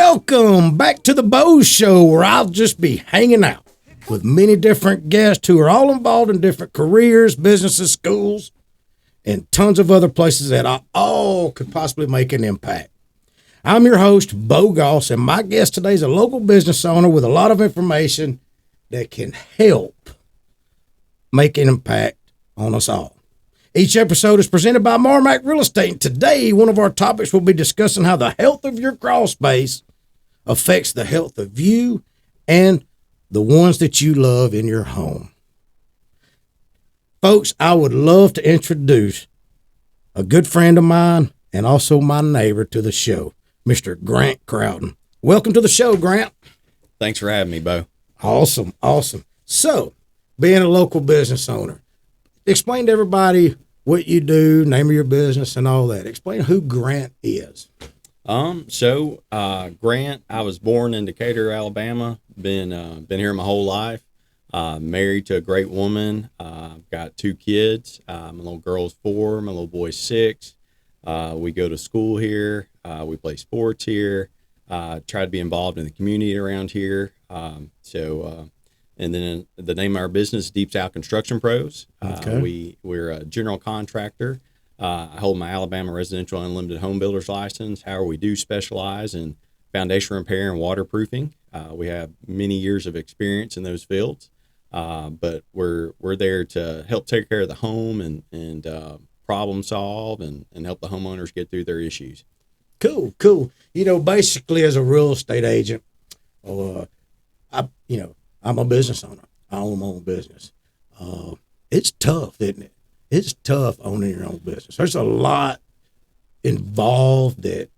Welcome back to the Beau Show, where I'll just be hanging out with many different guests who are all involved in different careers, businesses, schools, and tons of other places that I all could possibly make an impact. I'm your host, Beau Goss, and my guest today is a local business owner with a lot of information that can help make an impact on us all. Each episode is presented by Marmac Real Estate, and today one of our topics will be discussing how the health of your crawl space affects the health of you and the ones that you love in your home. Folks, I would love to introduce a good friend of mine and also my neighbor to the show, Mr. Grant Crowden. Welcome to the show, Grant. Thanks for having me, Beau. Awesome. So, being a local business owner, explain to everybody what you do, name of your business, and all that. Explain who Grant is. Grant, I was born in Decatur, Alabama. Been here my whole life. Married to a great woman. Got 2 kids. My little girl's 4. My little boy's 6. We go to school here. We play sports here. Try to be involved in the community around here. And then the name of our business, Deep South Construction Pros. Okay. We're a general contractor. I hold my Alabama Residential Unlimited Home Builder's license. However, we do specialize in foundation repair and waterproofing. We have many years of experience in those fields, but we're there to help take care of the home and problem solve and help the homeowners get through their issues. Cool. You know, basically as a real estate agent, I'm a business owner. I own my own business. It's tough, isn't it? It's tough owning your own business. There's a lot involved that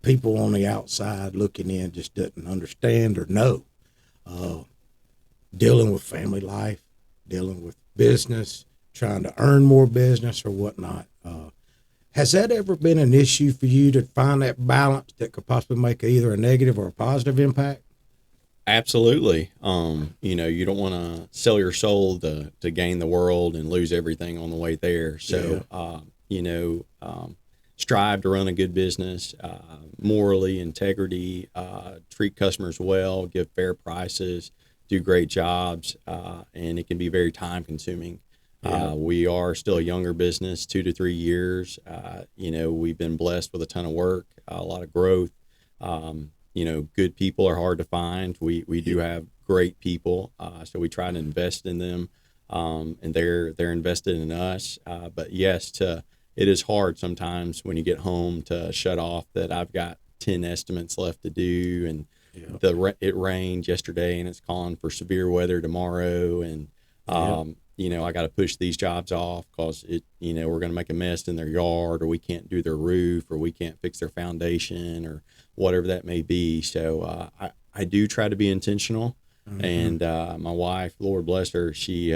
people on the outside looking in just doesn't understand or know. Dealing with family life, dealing with business, trying to earn more business or whatnot. Has that ever been an issue for you to find that balance that could possibly make either a negative or a positive impact? Absolutely. You don't want to sell your soul to gain the world and lose everything on the way there. So, strive to run a good business, morally, integrity, treat customers well, give fair prices, do great jobs, and it can be very time consuming. Yeah. We are still a younger business, 2 to 3 years. We've been blessed with a ton of work, a lot of growth. Good people are hard to find. We do have great people, so we try to invest in them, and they're invested in us. But yes, it is hard sometimes when you get home to shut off that I've got 10 estimates left to do, and it rained yesterday, and it's calling for severe weather tomorrow, and I got to push these jobs off because we're going to make a mess in their yard, or we can't do their roof, or we can't fix their foundation, or whatever that may be. So I do try to be intentional, and my wife, Lord bless her, she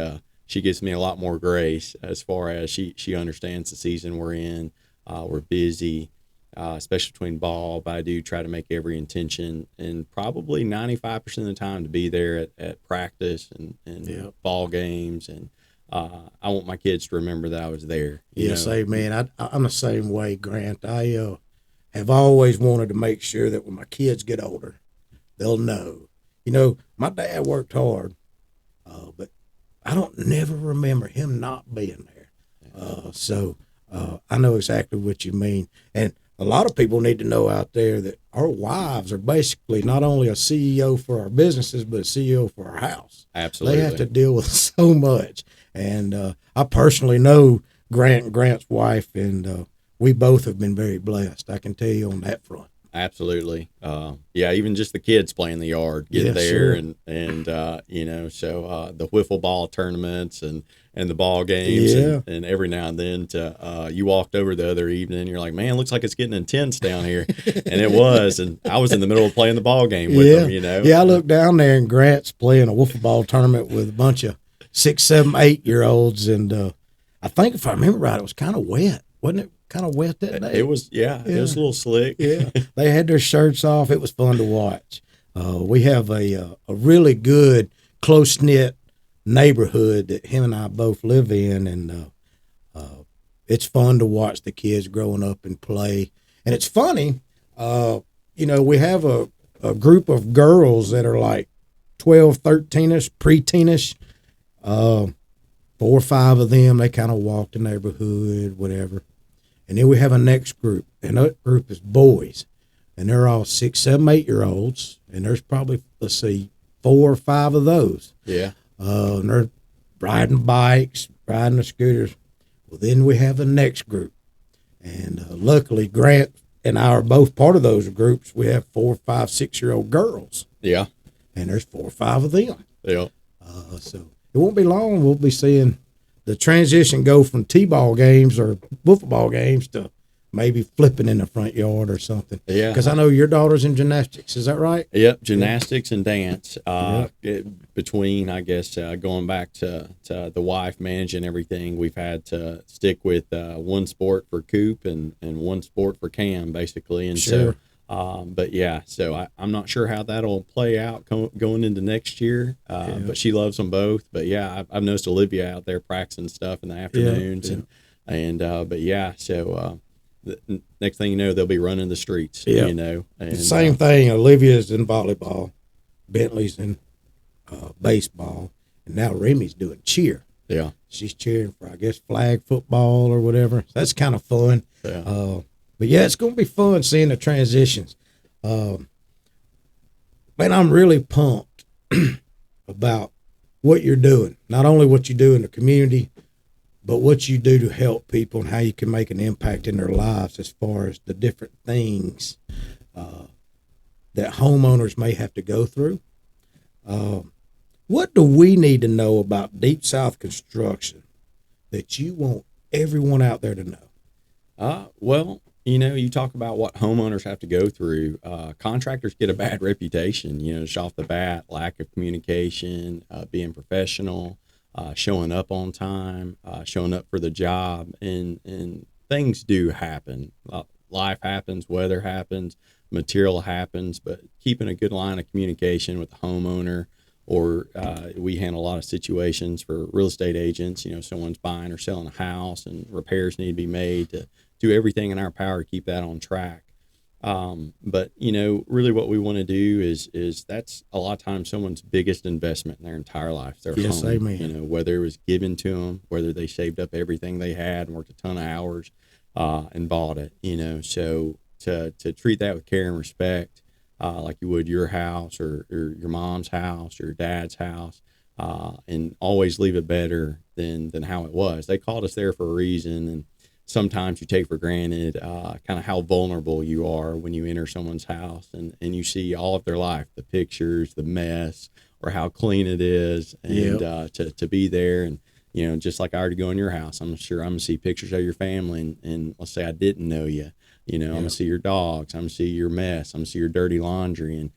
gives me a lot more grace as far as she understands the season we're in. We're busy, especially between ball, but I do try to make every intention, and probably 95% of the time to be there at practice and ball games, and I want my kids to remember that I was there. Yes, amen. I'm the same way, Grant. I have always wanted to make sure that when my kids get older, they'll know. My dad worked hard, but I don't never remember him not being there. So I know exactly what you mean. And a lot of people need to know out there that our wives are basically not only a CEO for our businesses, but a CEO for our house. Absolutely. They have to deal with so much. And I personally know Grant and Grant's wife, and we both have been very blessed. I can tell you on that front. Absolutely. Even just the kids playing the yard, get there, sure. and the wiffle ball tournaments and the ball games, and every now and then you walked over the other evening, you're like, man, looks like it's getting intense down here, and it was, and I was in the middle of playing the ball game with them. Yeah, I looked down there and Grant's playing a wiffle ball tournament with a bunch of 6, 7, 8-year-olds, and I think if I remember right, it was kind of wet, wasn't it? Kind of wet that day. It was, it was a little slick. Yeah, they had their shirts off. It was fun to watch. We have a really good, close-knit neighborhood that him and I both live in, and it's fun to watch the kids growing up and play. And it's funny, we have a group of girls that are like 12, 13ish, preteenish. 4 or 5 of them, they kind of walk the neighborhood, whatever. And then we have a next group, and that group is boys. And they're all 6, 7, 8-year-olds. And there's probably, 4 or 5 of those. Yeah. And they're riding bikes, riding the scooters. Well, then we have the next group. And luckily, Grant and I are both part of those groups. We have 4, 5, 6-year-old girls. Yeah. And there's 4 or 5 of them. Yeah. So it won't be long. We'll be seeing the transition go from T-ball games or football games to maybe flipping in the front yard or something. Yeah. Because I know your daughter's in gymnastics. Is that right? Yep. Gymnastics and dance. Between, I guess, going back to the wife managing everything, we've had to stick with one sport for Coop and one sport for Cam, basically. And Sure. but yeah, so I'm not sure how that'll play out going into next year. But she loves them both. But yeah, I've noticed Olivia out there practicing stuff in the afternoons, but yeah, so the next thing you know, they'll be running the streets. Yeah. And Same thing. Olivia's in volleyball, Bentley's in baseball, and now Remy's doing cheer. Yeah, she's cheering for, I guess, flag football or whatever. That's kind of fun. Yeah. But yeah, it's going to be fun seeing the transitions. Man, I'm really pumped about what you're doing. Not only what you do in the community, but what you do to help people and how you can make an impact in their lives as far as the different things that homeowners may have to go through. What do we need to know about Deep South construction that you want everyone out there to know? Well, you talk about what homeowners have to go through. Contractors get a bad reputation, just off the bat, lack of communication, being professional, showing up on time, showing up for the job, and things do happen. Life happens, weather happens, material happens, but keeping a good line of communication with the homeowner, or we handle a lot of situations for real estate agents. Someone's buying or selling a house and repairs need to be made to do everything in our power to keep that on track. But really what we want to do is that's a lot of times someone's biggest investment in their entire life, their home. Amen. Whether it was given to them, whether they saved up everything they had and worked a ton of hours and bought it, so to treat that with care and respect, like you would your house or your mom's house or your dad's house, and always leave it better than how it was. They called us there for a reason, and sometimes you take for granted kind of how vulnerable you are when you enter someone's house and you see all of their life, the pictures, the mess, or how clean it is, and to be there. And just like I already go in your house, I'm sure I'm gonna see pictures of your family, and let's say I didn't know you, I'm gonna see your dogs, I'm gonna see your mess, I'm gonna see your dirty laundry, and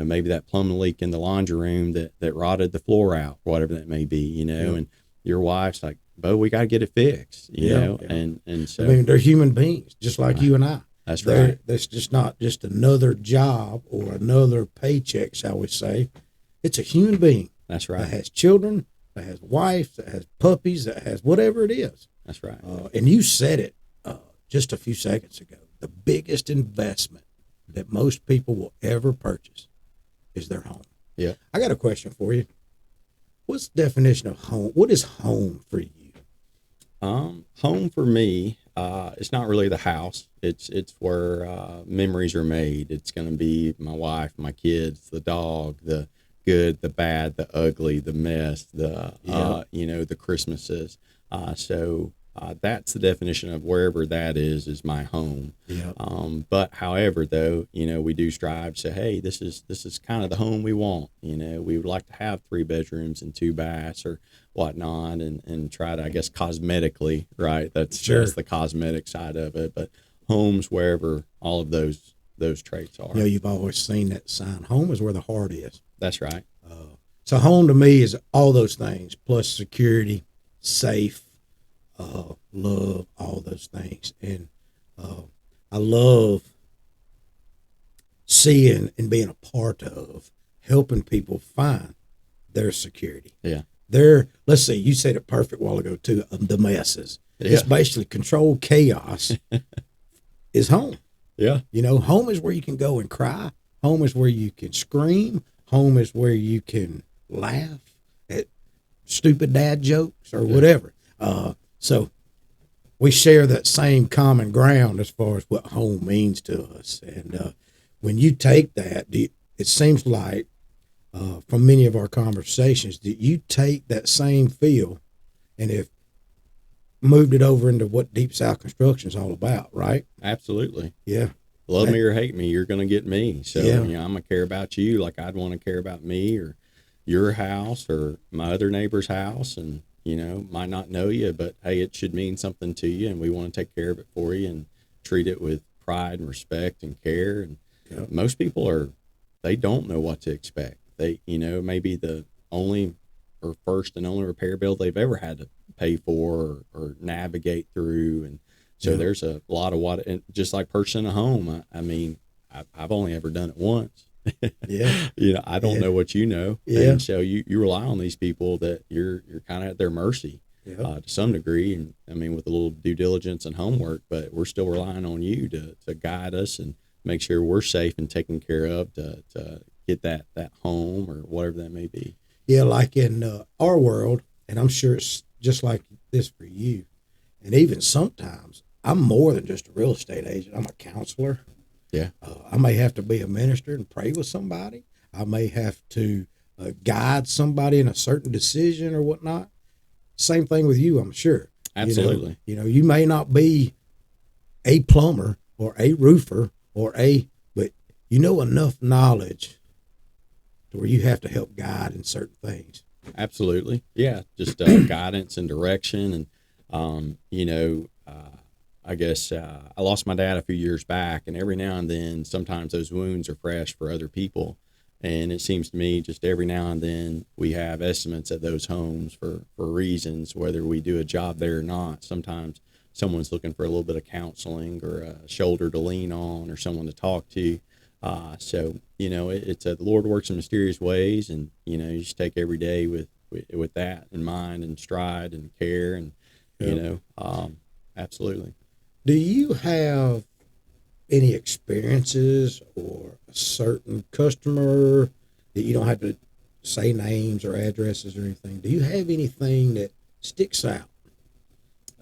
maybe that plumbing leak in the laundry room that rotted the floor out, whatever that may be, and your wife's like, Beau, we got to get it fixed, and so. I mean, they're human beings, just like you and I. That's right. That's just not just another job or another paycheck, shall we say. It's a human being. That's right. That has children, that has wife, that has puppies, that has whatever it is. That's right. And you said it just a few seconds ago. The biggest investment that most people will ever purchase is their home. Yeah. I got a question for you. What's the definition of home? What is home for you? Home for me, it's not really the house. It's where memories are made. It's going to be my wife, my kids, the dog, the good, the bad, the ugly, the mess, the Christmases. So that's the definition of wherever that is my home. Yeah. But however, though, we do strive to say, hey, this is kind of the home we want. We would like to have 3 bedrooms and 2 baths or whatnot, and try to, I guess, cosmetically, right? That's the cosmetic side of it. But homes wherever all of those traits are. You've always seen that sign. Home is where the heart is. That's right. So home to me is all those things, plus security, safe, love, all those things. And I love seeing and being a part of helping people find their security. Yeah. Let's see, you said it perfect a while ago too, the messes. Yeah. It's basically controlled chaos is home. Yeah. You know, home is where you can go and cry. Home is where you can scream. Home is where you can laugh at stupid dad jokes or whatever. So we share that same common ground as far as what home means to us. And when you take that, it seems like from many of our conversations that you take that same feel and have moved it over into what Deep South Construction is all about, right? Absolutely. Yeah. Love me or hate me, you're going to get me. So, Yeah. you know, I'm going to care about you like I'd want to care about me or your house or my other neighbor's house. And, you know, might not know you, but hey, it should mean something to you. And we want to take care of it for you and treat it with pride and respect and care. And most people they don't know what to expect. They, you know, maybe the only or first and only repair bill they've ever had to pay for or navigate through. And so there's a lot of what, and just like purchasing a home, I mean, I've only ever done it once. Yeah. You know, I don't know what you know. Yeah. And so you rely on these people that you're kind of at their mercy to some degree. And I mean, with a little due diligence and homework, but we're still relying on you to guide us and make sure we're safe and taken care of to get that home or whatever that may be. Yeah, like in our world, and I'm sure it's just like this for you. And even sometimes I'm more than just a real estate agent. I'm a counselor. Yeah. I may have to be a minister and pray with somebody. I may have to guide somebody in a certain decision or whatnot. Same thing with you, I'm sure. Absolutely. You know, you may not be a plumber or a roofer but you know enough knowledge to where you have to help guide in certain things. Absolutely. Yeah. Just guidance and direction. And, you know, I guess I lost my dad a few years back, and every now and then, sometimes those wounds are fresh for other people. And it seems to me just every now and then we have estimates at those homes for reasons, whether we do a job there or not. Sometimes someone's looking for a little bit of counseling or a shoulder to lean on or someone to talk to. So, you know, it's the Lord works in mysterious ways, and, you know, you just take every day with that in mind and stride and care and, you know, absolutely. Do you have any experiences or a certain customer that you don't have to say names or addresses or anything? Do you have anything that sticks out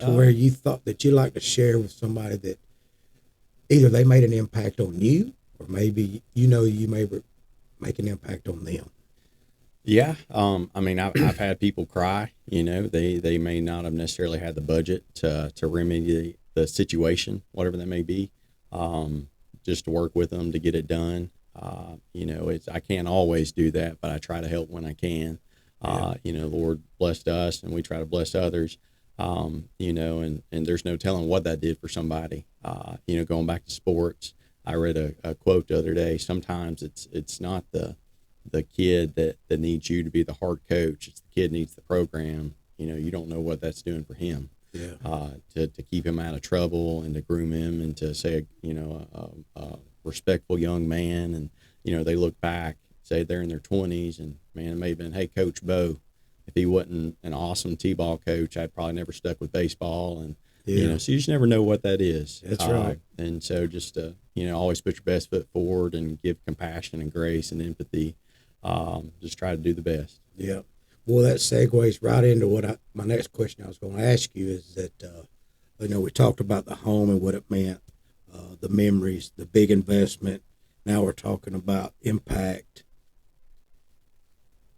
to where you thought that you'd like to share with somebody that either they made an impact on you or maybe, you know, you may make an impact on them? Yeah. I mean, I've had people cry, you know, they may not have necessarily had the budget to remedy the situation, whatever that may be, just to work with them to get it done. You know, I can't always do that, but I try to help when I can. You know, the Lord blessed us and we try to bless others, you know, and there's no telling what that did for somebody. You know, going back to sports, I read a quote the other day. Sometimes it's not the kid that needs you to be the hard coach. It's the kid needs the program. You know, you don't know what that's doing for him. Yeah. To keep him out of trouble and to groom him and to say, you know, a respectful young man. And, you know, they look back, say they're in their 20s, and man, it may have been, hey, Coach Beau, if he wasn't an awesome T-ball coach, I'd probably never stuck with baseball. And, you know, so you just never know what that is. That's right. And so just, you know, always put your best foot forward and give compassion and grace and empathy. Just try to do the best. Yeah. Well, that segues right into what my next question I was going to ask you is that, you know, we talked about the home and what it meant, the memories, the big investment. Now we're talking about impact.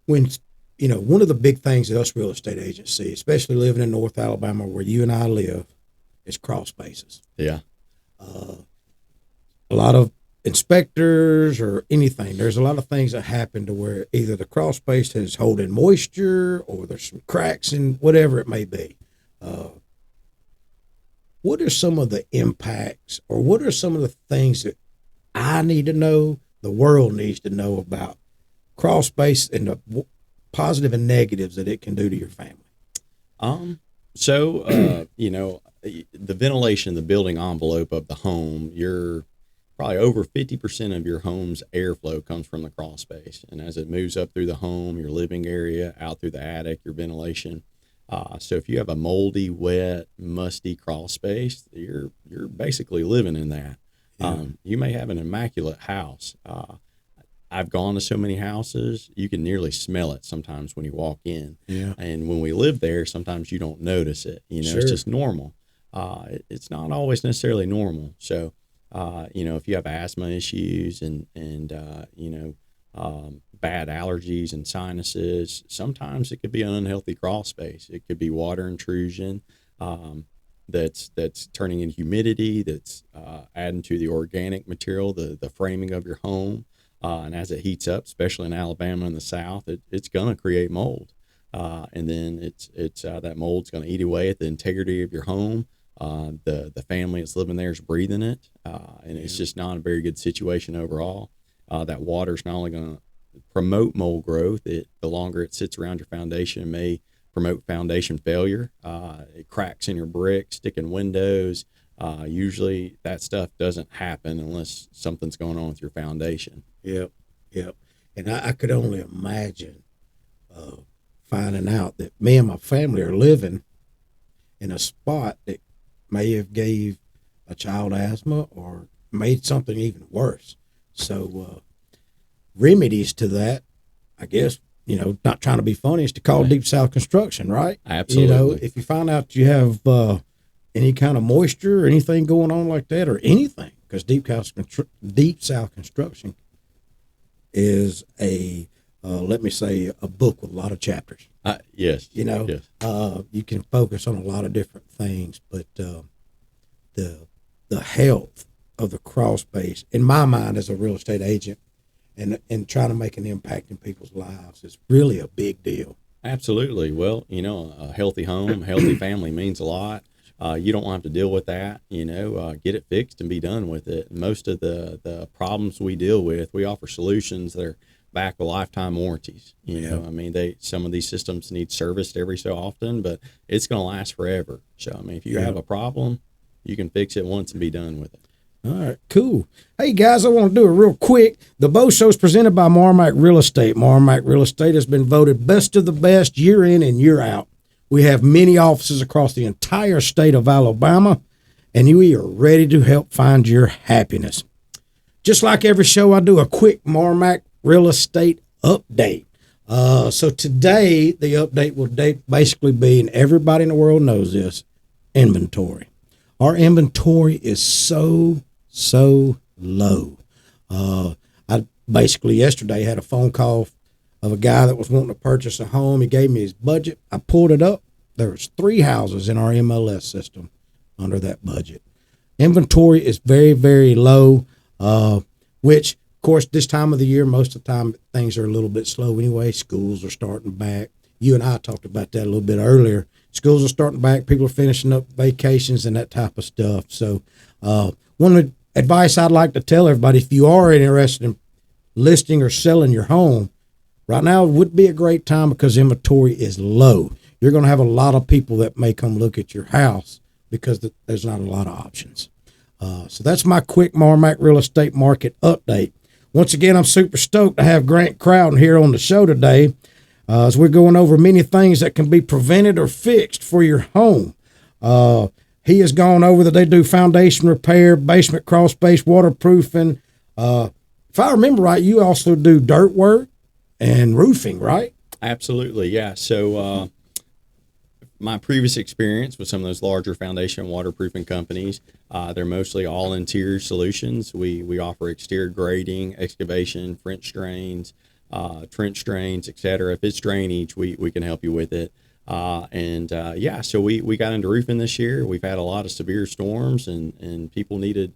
When, you know, one of the big things that us real estate agents see, especially living in North Alabama where you and I live, is crawl spaces. Yeah. A lot of inspectors or anything, there's a lot of things that happen to where either the crawl space is holding moisture or there's some cracks in whatever it may be. What are some of the impacts or what are some of the things that I need to know, the world needs to know about crawl space and the positive and negatives that it can do to your family? So, you know, the ventilation, the building envelope of the home, you're probably over 50% of your home's airflow comes from the crawl space. And as it moves up through the home, your living area, out through the attic, your ventilation. So if you have a moldy, wet, musty crawl space, you're basically living in that. You may have an immaculate house. I've gone to so many houses, you can nearly smell it sometimes when you walk in. Yeah. And when we live there, sometimes you don't notice it. Sure. It's just normal. It's not always necessarily normal. So, if you have asthma issues and bad allergies and sinuses, sometimes it could be an unhealthy crawl space. It could be water intrusion. That's turning in humidity, that's adding to the organic material, the framing of your home. And as it heats up, especially in Alabama and the South, it's going to create mold. And then it's that mold's going to eat away at the integrity of your home. The family that's living there is breathing it. And it's just not a very good situation overall. That water's not only going to promote mold growth, the longer it sits around your foundation, it may promote foundation failure. It cracks in your bricks, stick in windows. Usually that stuff doesn't happen unless something's going on with your foundation. Yep. And I could only imagine finding out that me and my family are living in a spot that may have gave a child asthma or made something even worse. So remedies to that, I guess, not trying to be funny, is to call Deep South Construction, right? Absolutely. If you find out you have any kind of moisture or anything going on like that, or anything, because Deep South Construction is a book with a lot of chapters. Yes. Yes. You can focus on a lot of different things, but the health of the crawl space, in my mind, as a real estate agent, and trying to make an impact in people's lives is really a big deal. Absolutely. Well, a healthy home, a healthy family means a lot. You don't have to deal with that, get it fixed and be done with it. Most of the problems we deal with, we offer solutions that are backed with lifetime warranties. Some of these systems need serviced every so often, but it's going to last forever. So, if you have a problem, you can fix it once and be done with it. All right, cool. Hey, guys, I want to do it real quick. The Beau Show is presented by Marmac Real Estate. Marmac Real Estate has been voted best of the best year in and year out. We have many offices across the entire state of Alabama, and we are ready to help find your happiness. Just like every show, I do a quick Marmac Real Estate update. So today, the update will basically be, and everybody in the world knows this, inventory. Our inventory is so low. I basically yesterday had a phone call of a guy that was wanting to purchase a home. He gave me his budget. I pulled it up. There was 3 houses in our MLS system under that budget. Inventory is very, very low, which, of course, this time of the year, most of the time, things are a little bit slow anyway. Schools are starting back. You and I talked about that a little bit earlier. Schools are starting back. People are finishing up vacations and that type of stuff. So one of the advice I'd like to tell everybody, if you are interested in listing or selling your home, right now would be a great time because inventory is low. You're going to have a lot of people that may come look at your house because there's not a lot of options. So that's my quick Marmac Real Estate Market update. Once again, I'm super stoked to have Grant Crowden here on the show today as we're going over many things that can be prevented or fixed for your home. He has gone over that they do foundation repair, basement crawl space, waterproofing. If I remember right, you also do dirt work and roofing, right? Absolutely, yeah. So my previous experience with some of those larger foundation and waterproofing companies, they're mostly all interior solutions. We offer exterior grading, excavation, French drains, trench drains, etc. If it's drainage, we can help you with it. So we got into roofing this year. We've had a lot of severe storms and people needed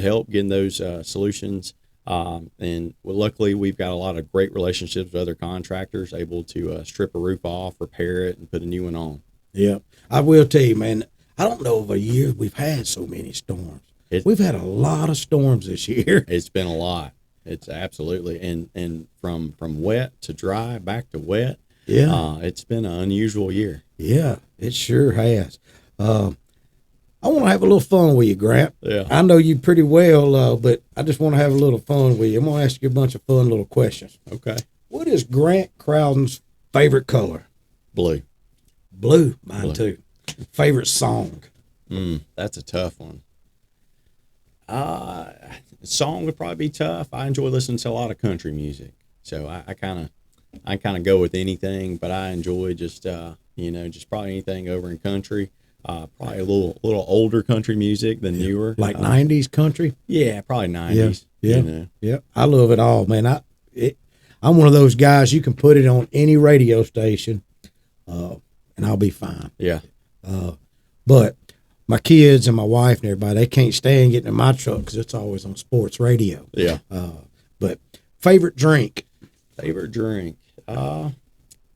help getting those solutions. Luckily we've got a lot of great relationships with other contractors able to strip a roof off, repair it, and put a new one on. Yeah, I will tell you, man, I don't know of a year we've had so many storms. We've had a lot of storms this year. It's been a lot. It's absolutely, and from wet to dry, back to wet. Yeah. It's been an unusual year. Yeah, it sure has. I want to have a little fun with you, Grant. Yeah. I know you pretty well, but I just want to have a little fun with you. I'm going to ask you a bunch of fun little questions. Okay. What is Grant Crowden's favorite color? Blue. Blue, mine too. Favorite song? That's a tough one. Song would probably be tough. I enjoy listening to a lot of country music, so I kind of go with anything. But I enjoy just just probably anything over in country. Probably a little older country music than newer, like 90s country. Yeah, probably 90s. Yeah, yeah. I love it all, man. I'm one of those guys. You can put it on any radio station, and I'll be fine. Yeah. But my kids and my wife and everybody, they can't stand getting in my truck because it's always on sports radio. Yeah. But favorite drink? Favorite drink? Probably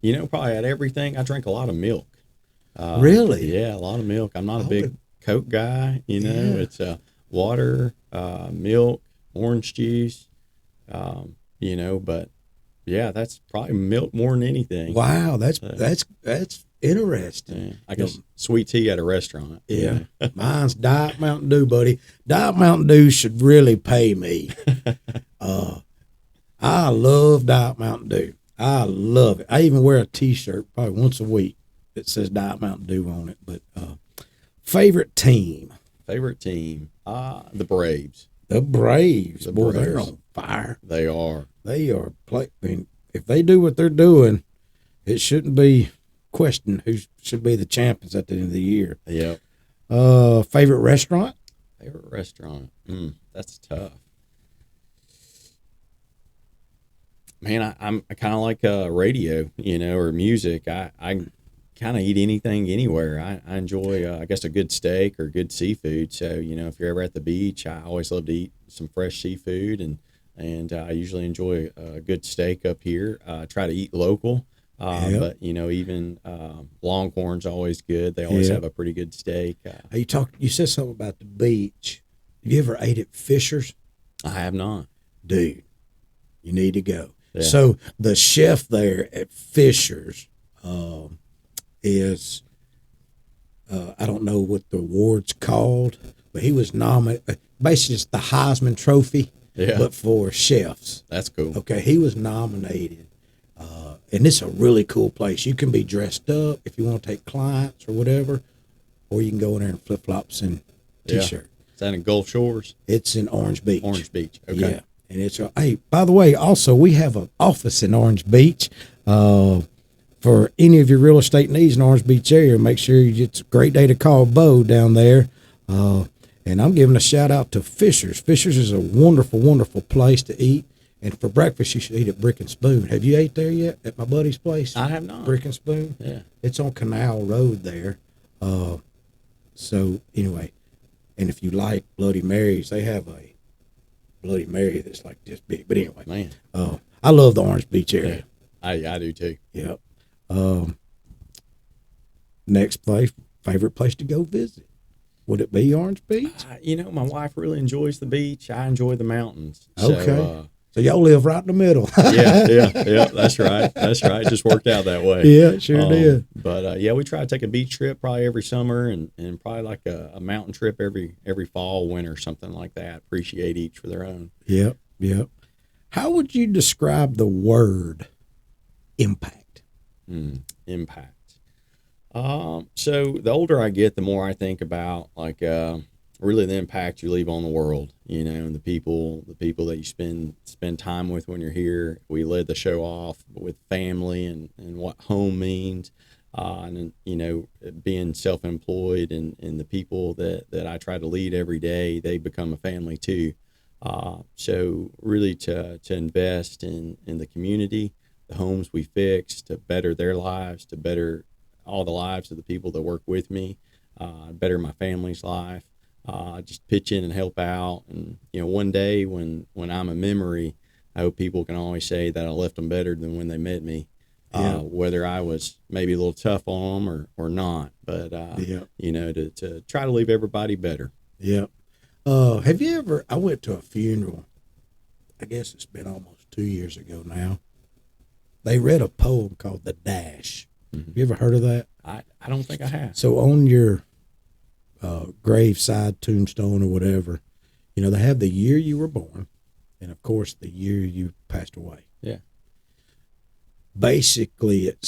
at everything. I drink a lot of milk. Really? Yeah, a lot of milk. I'm not a big Coke guy. It's water, milk, orange juice. But yeah, that's probably milk more than anything. Wow, that's interesting. Yeah, I guess sweet tea at a restaurant. Yeah. Mine's Diet Mountain Dew, buddy. Diet Mountain Dew should really pay me. I love Diet Mountain Dew. I love it. I even wear a T-shirt probably once a week that says Diet Mountain Dew on it. But favorite team? The Braves. The Braves. Boy, Braves. They're on fire. They are. They are. I mean, if they do what they're doing, it shouldn't be questioned who should be the champions at the end of the year. Yep. Favorite restaurant? That's tough. Man, I kind of like radio, or music. I kind of eat anything anywhere. I enjoy, I guess, a good steak or good seafood. So, if you're ever at the beach, I always love to eat some fresh seafood, and I usually enjoy a good steak up here. Try to eat local, but even Longhorn's always good. They always have a pretty good steak. You said something about the beach. Have you ever ate at Fisher's? I have not. Dude, you need to go. Yeah. So the chef there at Fisher's is, I don't know what the award's called, but he was nominated. Basically, it's the Heisman Trophy, but for chefs. That's cool. Okay, he was nominated, and it's a really cool place. You can be dressed up if you want to take clients or whatever, or you can go in there in flip flops and T-shirt. Is that in Gulf Shores? It's in Orange Beach. Okay. Yeah. And it's hey, by the way, also we have an office in Orange Beach. For any of your real estate needs in Orange Beach area, make sure it's a great day to call Beau down there. And I'm giving a shout out to Fisher's. Fisher's is a wonderful, wonderful place to eat. And for breakfast, you should eat at Brick and Spoon. Have you ate there yet at my buddy's place? I have not. Brick and Spoon? Yeah. It's on Canal Road there. So anyway, and if you like Bloody Marys, they have a Bloody Mary that's like this big. But anyway, man, I love the Orange Beach area. I do too. Yep. Next favorite place to go visit? Would it be Orange Beach? My wife really enjoys the beach. I enjoy the mountains. Okay. So y'all live right in the middle. yeah. That's right. It just worked out that way. Yeah, it sure did. But we try to take a beach trip probably every summer, and probably like a mountain trip every fall, winter, something like that. Appreciate each for their own. Yep. How would you describe the word impact? Impact. So the older I get, the more I think about really the impact you leave on the world, and the people that you spend time with when you're here. We led the show off with family and what home means, and being self-employed and the people that I try to lead every day, they become a family too. So really to invest in the community, the homes we fix, to better their lives, to better all the lives of the people that work with me, better my family's life, just pitch in and help out. And, one day when I'm a memory, I hope people can always say that I left them better than when they met me, whether I was maybe a little tough on them or not, but, to try to leave everybody better. Yeah. Have you ever, I went to a funeral, I guess it's been almost 2 years ago now. They read a poem called The Dash. Mm-hmm. You ever heard of that? I don't think I have. So on your graveside, tombstone, or whatever, they have the year you were born, and of course the year you passed away. Yeah. Basically, it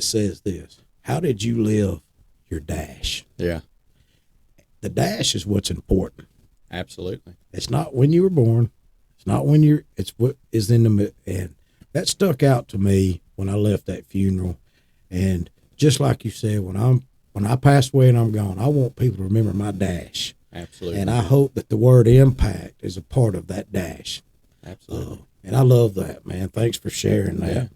says this: how did you live your dash? Yeah. The dash is what's important. Absolutely. It's not when you were born. It's not when you're, it's what is in the, and that stuck out to me when I left that funeral. And just like you said, when I pass away and I'm gone, I want people to remember my dash. Absolutely. And I hope that the word impact is a part of that dash. Absolutely. And I love that, man. Thanks for sharing that.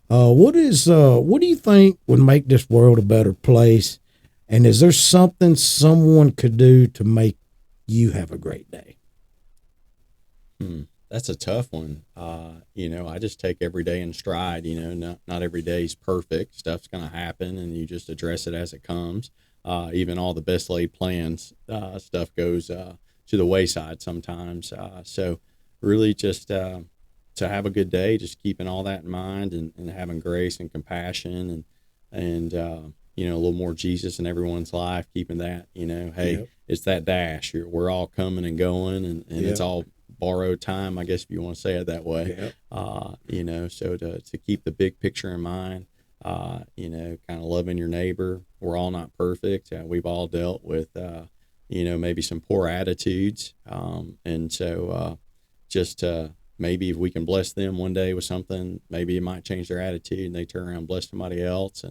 What do you think would make this world a better place? And is there something someone could do to make you have a great day? That's a tough one. I just take every day in stride. Not every day is perfect. Stuff's going to happen, and you just address it as it comes. Even all the best laid plans, stuff goes to the wayside sometimes. So really just to have a good day, just keeping all that in mind, and having grace and compassion, and a little more Jesus in everyone's life, keeping that, hey, yep. It's that dash. We're all coming and going, and yep. It's all borrowed time, I guess, if you want to say it that way. Yep. So to keep the big picture in mind, kind of loving your neighbor. We're all not perfect. We've all dealt with, maybe some poor attitudes. And so just maybe if we can bless them one day with something, maybe it might change their attitude and they turn around and bless somebody else.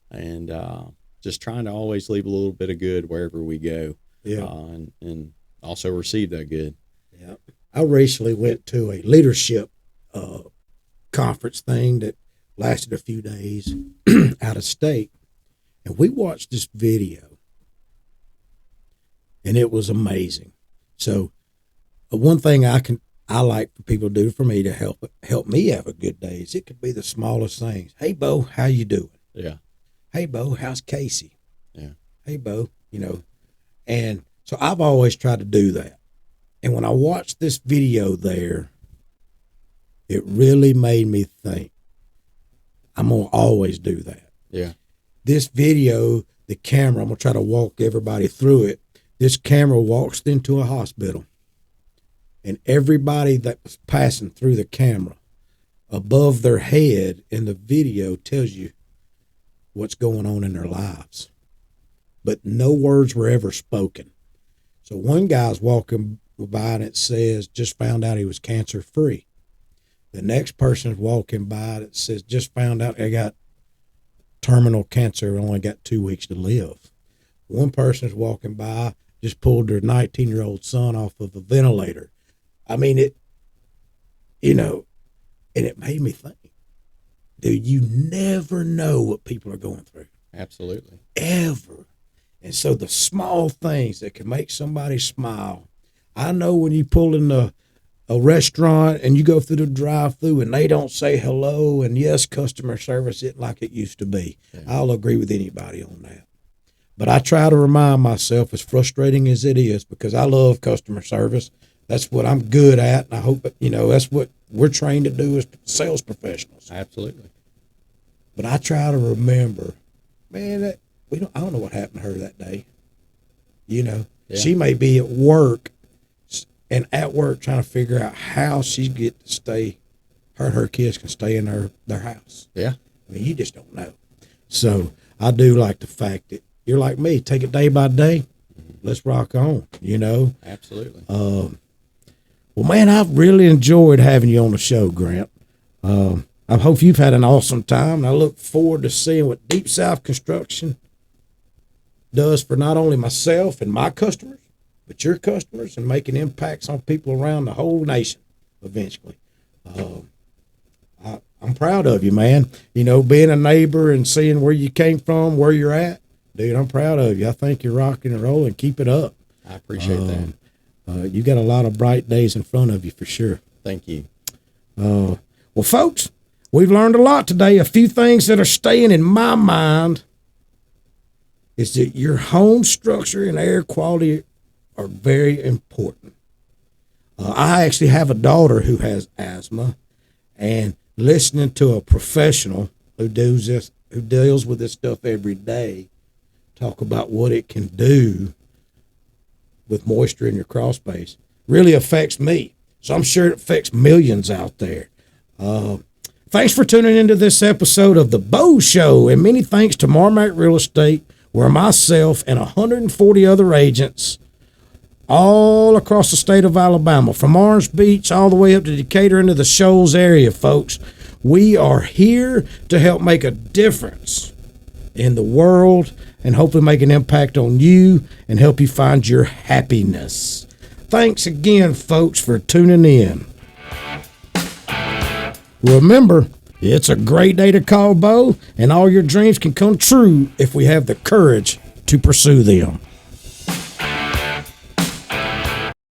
And just trying to always leave a little bit of good wherever we go. Yeah. And also receive that good. Yeah. I recently went to a leadership conference thing that lasted a few days out of state, and we watched this video, and it was amazing. So one thing I like for people to do for me to help me have a good day is it could be the smallest things. Hey, Beau, how you doing? Yeah. Hey, Beau, how's Casey? Yeah. Hey, Beau, and so I've always tried to do that. And when I watched this video there, it really made me think, I'm going to always do that. Yeah. This video, the camera, I'm going to try to walk everybody through it. This camera walks into a hospital, and everybody that was passing through the camera, above their head in the video, tells you what's going on in their lives. But no words were ever spoken. So one guy's walking by and it says, just found out he was cancer free. The next person's walking by that says, just found out they got terminal cancer and only got 2 weeks to live. One person's walking by, just pulled their 19-year-old son off of a ventilator. I mean, and it made me think, dude, you never know what people are going through. Absolutely. Ever. And so the small things that can make somebody smile. I know when you pull in a restaurant and you go through the drive-thru and they don't say hello, and yes, customer service isn't like it used to be. Yeah. I'll agree with anybody on that. But I try to remind myself, as frustrating as it is, because I love customer service. That's what I'm good at, and I hope that's what we're trained to do as sales professionals. Absolutely. But I try to remember, man, I don't know what happened to her that day. Yeah. She may be at work, and at work trying to figure out how she get to stay, her and her kids can stay in their house. Yeah. I mean, you just don't know. So I do like the fact that you're like me, take it day by day. Let's rock on, Absolutely. Well, man, I've really enjoyed having you on the show, Grant. I hope you've had an awesome time, and I look forward to seeing what Deep South Construction does for not only myself and my customers, but your customers, and making impacts on people around the whole nation eventually. I'm proud of you, man. Being a neighbor and seeing where you came from, where you're at, dude, I'm proud of you. I think you're rocking and rolling. Keep it up. I appreciate that. You got a lot of bright days in front of you for sure. Thank you. Well, folks, we've learned a lot today. A few things that are staying in my mind is that your home structure and air quality are very important. I actually have a daughter who has asthma, and listening to a professional who deals with this stuff every day talk about what it can do with moisture in your crawl space really affects me. So I'm sure it affects millions out there. Thanks for tuning into this episode of The Beau Show, and many thanks to Marmac Real Estate, where myself and 140 other agents all across the state of Alabama, from Orange Beach all the way up to Decatur into the Shoals area, folks. We are here to help make a difference in the world and hopefully make an impact on you and help you find your happiness. Thanks again, folks, for tuning in. Remember, it's a great day to call Beau, and all your dreams can come true if we have the courage to pursue them.